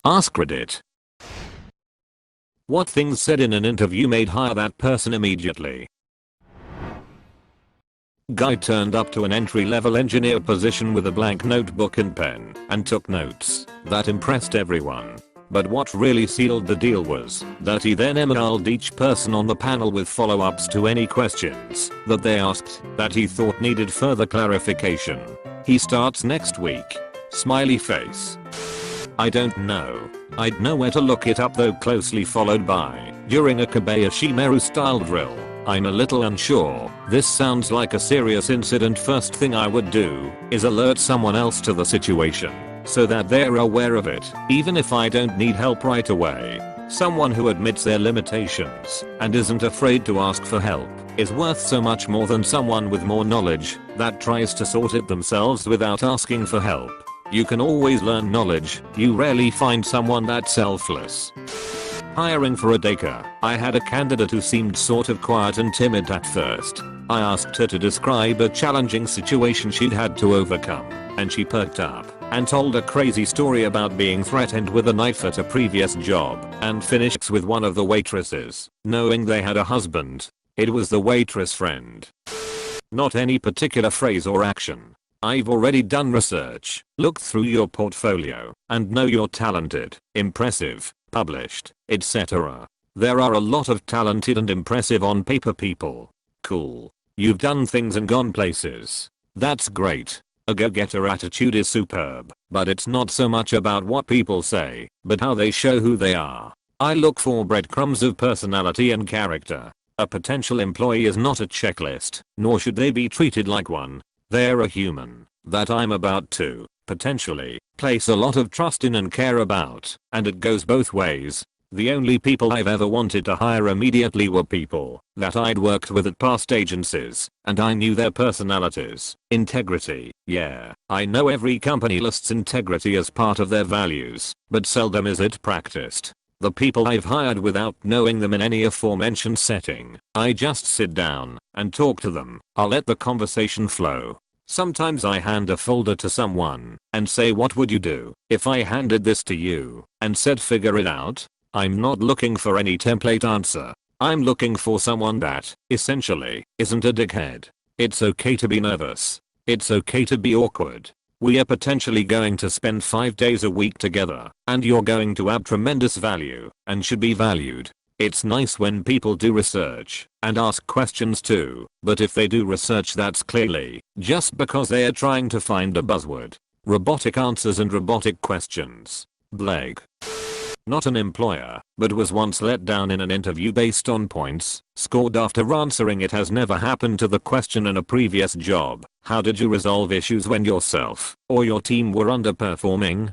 Askreddit. What things said in an interview made hire that person immediately? Guy turned up to an entry-level engineer position with a blank notebook and pen and took notes. That impressed everyone. But what really sealed the deal was that he then emailed each person on the panel with follow-ups to any questions that they asked that he thought needed further clarification. He starts next week. Smiley face. I don't know. I'd know where to look it up though, closely followed by, during a Kobayashi Maru style drill. I'm a little unsure. This sounds like a serious incident. First thing I would do is alert someone else to the situation so that they're aware of it, even if I don't need help right away. Someone who admits their limitations and isn't afraid to ask for help is worth so much more than someone with more knowledge that tries to sort it themselves without asking for help. You can always learn knowledge. You rarely find someone that selfless. Hiring for a daycare. I had a candidate who seemed sort of quiet and timid at first. I asked her to describe a challenging situation she'd had to overcome, and she perked up and told a crazy story about being threatened with a knife at a previous job and finished with one of the waitresses knowing they had a husband. It was the waitress friend. Not any particular phrase or action. I've already done research, looked through your portfolio, and know you're talented, impressive, published, etc. There are a lot of talented and impressive on paper people. Cool. You've done things and gone places. That's great. A go-getter attitude is superb, but it's not so much about what people say, but how they show who they are. I look for breadcrumbs of personality and character. A potential employee is not a checklist, nor should they be treated like one. They're a human that I'm about to, potentially, place a lot of trust in and care about, and it goes both ways. The only people I've ever wanted to hire immediately were people that I'd worked with at past agencies, and I knew their personalities. Integrity. Yeah, I know every company lists integrity as part of their values, but seldom is it practiced. The people I've hired without knowing them in any aforementioned setting, I just sit down and talk to them. I'll let the conversation flow. Sometimes I hand a folder to someone and say, what would you do if I handed this to you and said figure it out? I'm not looking for any template answer. I'm looking for someone that, essentially, isn't a dickhead. It's okay to be nervous. It's okay to be awkward. We are potentially going to spend 5 days a week together, and you're going to add tremendous value and should be valued. It's nice when people do research and ask questions too, but if they do research that's clearly just because they are trying to find a buzzword. Robotic answers and robotic questions. Bleg. Not an employer, but was once let down in an interview based on points scored after answering it has never happened to the question in a previous job. How did you resolve issues when yourself or your team were underperforming?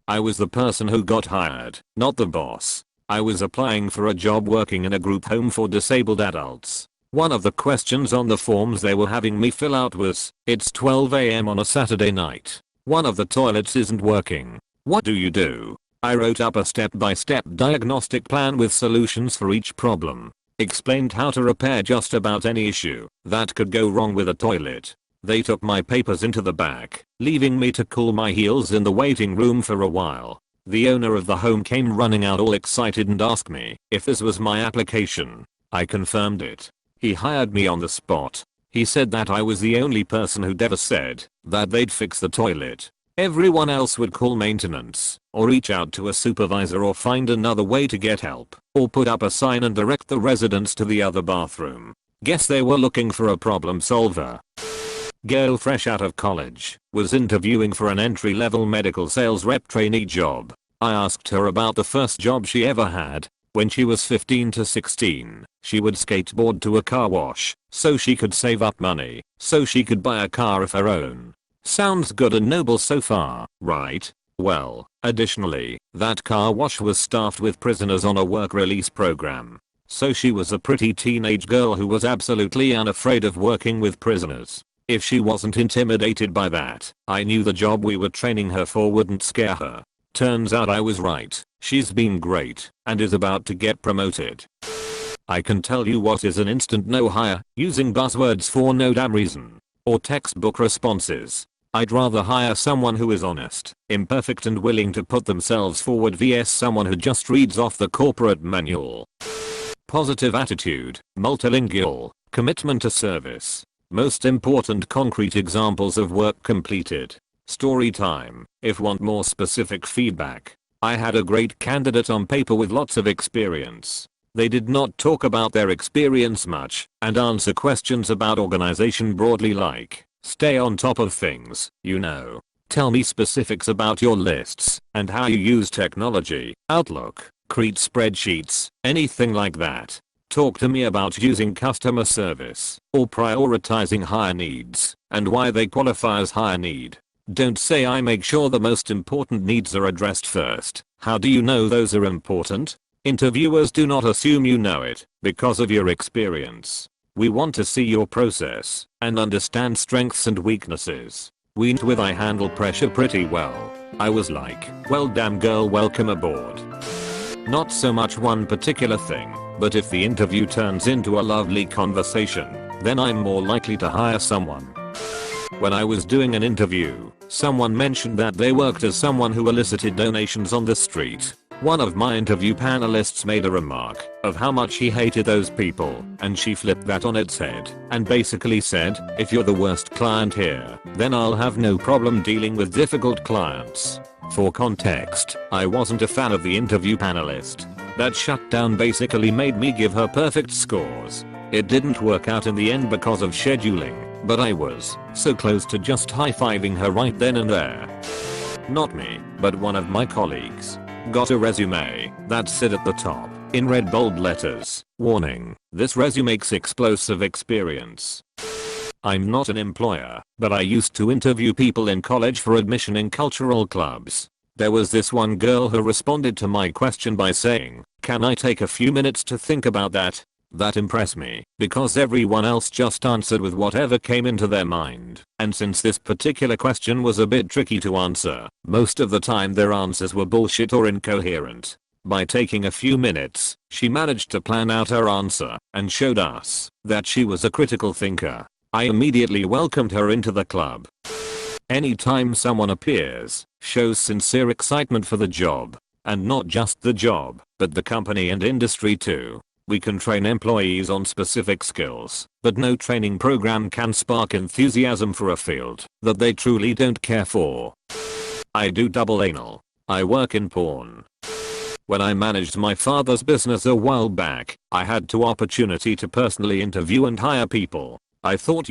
I was the person who got hired, not the boss. I was applying for a job working in a group home for disabled adults. One of the questions on the forms they were having me fill out was, it's 12 AM on a Saturday night. One of the toilets isn't working. What do you do? I wrote up a step-by-step diagnostic plan with solutions for each problem. Explained how to repair just about any issue that could go wrong with a toilet. They took my papers into the back, leaving me to cool my heels in the waiting room for a while. The owner of the home came running out all excited and asked me if this was my application. I confirmed it. He hired me on the spot. He said that I was the only person who'd ever said that they'd fix the toilet. Everyone else would call maintenance, or reach out to a supervisor or find another way to get help, or put up a sign and direct the residents to the other bathroom. Guess they were looking for a problem solver. Girl fresh out of college was interviewing for an entry-level medical sales rep trainee job. I asked her about the first job she ever had. When she was 15 to 16, she would skateboard to a car wash so she could save up money so she could buy a car of her own. Sounds good and noble so far, right? Well, additionally, that car wash was staffed with prisoners on a work release program. So she was a pretty teenage girl who was absolutely unafraid of working with prisoners. If she wasn't intimidated by that, I knew the job we were training her for wouldn't scare her. Turns out I was right. She's been great and is about to get promoted. I can tell you what is an instant no hire, using buzzwords for no damn reason or textbook responses. I'd rather hire someone who is honest, imperfect and willing to put themselves forward vs someone who just reads off the corporate manual. Positive attitude, multilingual, commitment to service. Most important concrete examples of work completed. Story time, if want more specific feedback. I had a great candidate on paper with lots of experience. They did not talk about their experience much and answer questions about organization broadly like, stay on top of things, you know. Tell me specifics about your lists and how you use technology, Outlook, create spreadsheets, anything like that. Talk to me about using customer service or prioritizing higher needs and why they qualify as higher need. Don't say I make sure the most important needs are addressed first. How do you know those are important? Interviewers do not assume you know it because of your experience. We want to see your process and understand strengths and weaknesses. I handle pressure pretty well. I was like, well damn girl, welcome aboard. Not so much one particular thing, but if the interview turns into a lovely conversation, then I'm more likely to hire someone. When I was doing an interview, someone mentioned that they worked as someone who elicited donations on the street. One of my interview panelists made a remark of how much he hated those people, and she flipped that on its head and basically said, if you're the worst client here, then I'll have no problem dealing with difficult clients. For context, I wasn't a fan of the interview panelist. That shutdown basically made me give her perfect scores. It didn't work out in the end because of scheduling, but I was so close to just high-fiving her right then and there. Not me, but one of my colleagues. Got a resume that said at the top, in red bold letters, warning, this resume makes explosive experience. I'm not an employer, but I used to interview people in college for admission in cultural clubs. There was this one girl who responded to my question by saying, can I take a few minutes to think about that? That impressed me, because everyone else just answered with whatever came into their mind, and since this particular question was a bit tricky to answer, most of the time their answers were bullshit or incoherent. By taking a few minutes, she managed to plan out her answer, and showed us that she was a critical thinker. I immediately welcomed her into the club. Anytime someone appears, shows sincere excitement for the job, and not just the job, but the company and industry too. We can train employees on specific skills, but no training program can spark enthusiasm for a field that they truly don't care for. I do double anal. I work in porn. When I managed my father's business a while back, I had the opportunity to personally interview and hire people. I thought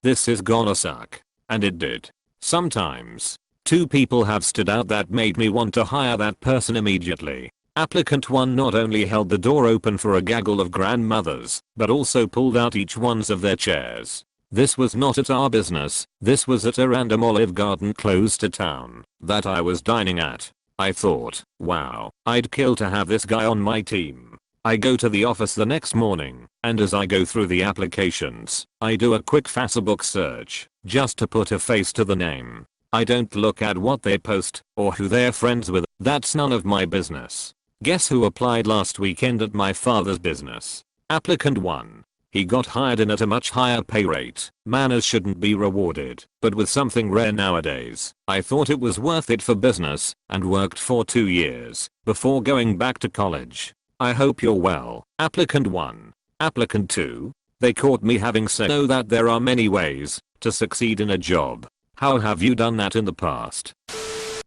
this is gonna suck. And it did. Sometimes, two people have stood out that made me want to hire that person immediately. Applicant 1 not only held the door open for a gaggle of grandmothers, but also pulled out each ones of their chairs. This was not at our business, this was at a random Olive Garden close to town that I was dining at. I thought, wow, I'd kill to have this guy on my team. I go to the office the next morning, and as I go through the applications, I do a quick Facebook search, just to put a face to the name. I don't look at what they post, or who they're friends with, that's none of my business. Guess who applied last weekend at my father's business? Applicant 1. He got hired in at a much higher pay rate. Manners shouldn't be rewarded, but with something rare nowadays, I thought it was worth it for business, and worked for 2 years, before going back to college. I hope you're well, Applicant 1. Applicant 2. They caught me having said know that there are many ways to succeed in a job. How have you done that in the past?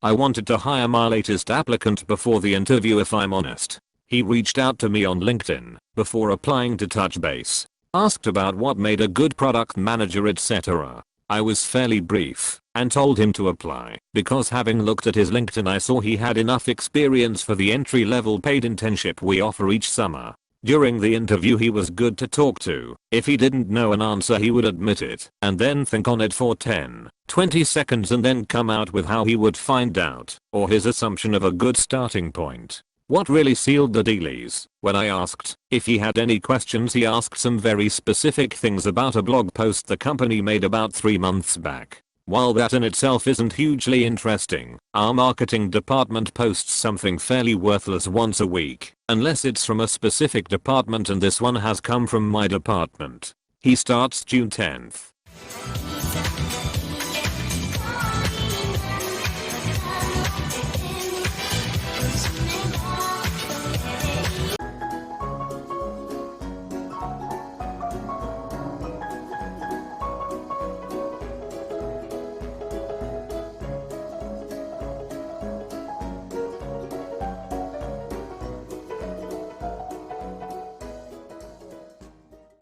I wanted to hire my latest applicant before the interview if I'm honest. He reached out to me on LinkedIn before applying to touch base. Asked about what made a good product manager etc. I was fairly brief and told him to apply because having looked at his LinkedIn I saw he had enough experience for the entry-level paid internship we offer each summer. During the interview he was good to talk to. If he didn't know an answer he would admit it and then think on it for 10-20 seconds and then come out with how he would find out or his assumption of a good starting point. What really sealed the deal is, when I asked if he had any questions he asked some very specific things about a blog post the company made about 3 months back. While that in itself isn't hugely interesting, our marketing department posts something fairly worthless once a week, unless it's from a specific department and this one has come from my department. He starts June 10th.